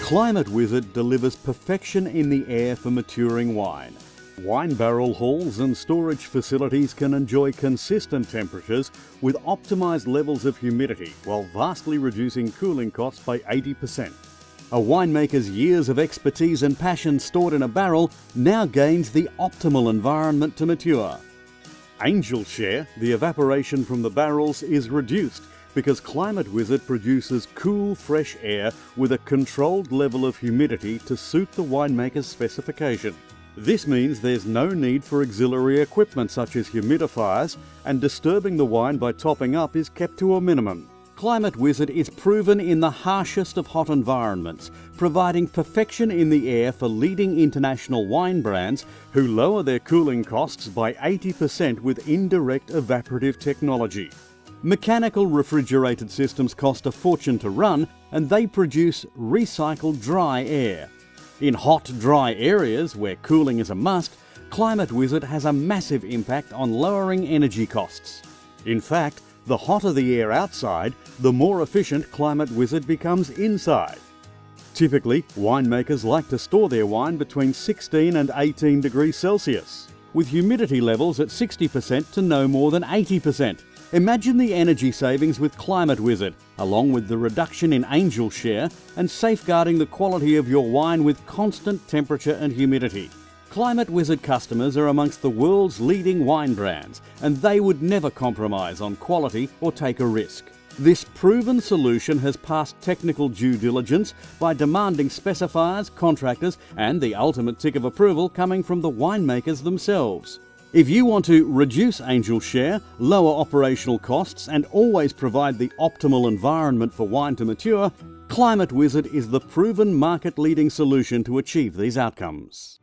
Climate Wizard delivers perfection in the air for maturing wine. Wine barrel halls and storage facilities can enjoy consistent temperatures with optimised levels of humidity while vastly reducing cooling costs by 80%. A winemaker's years of expertise and passion stored in a barrel now gains the optimal environment to mature. Angel share, the evaporation from the barrels, is reduced because Climate Wizard produces cool, fresh air with a controlled level of humidity to suit the winemaker's specification. This means there's no need for auxiliary equipment such as humidifiers, and disturbing the wine by topping up is kept to a minimum. Climate Wizard is proven in the harshest of hot environments, providing perfection in the air for leading international wine brands who lower their cooling costs by 80% with indirect evaporative technology. Mechanical refrigerated systems cost a fortune to run, and they produce recycled dry air. In hot, dry areas where cooling is a must, Climate Wizard has a massive impact on lowering energy costs. In fact, the hotter the air outside, the more efficient Climate Wizard becomes inside. Typically, winemakers like to store their wine between 16 and 18 degrees Celsius, with humidity levels at 60% to no more than 80%. Imagine the energy savings with Climate Wizard, along with the reduction in angel share and safeguarding the quality of your wine with constant temperature and humidity. Climate Wizard customers are amongst the world's leading wine brands, and they would never compromise on quality or take a risk. This proven solution has passed technical due diligence by demanding specifiers, contractors, and the ultimate tick of approval coming from the winemakers themselves. If you want to reduce angel share, lower operational costs, and always provide the optimal environment for wine to mature, Climate Wizard is the proven market-leading solution to achieve these outcomes.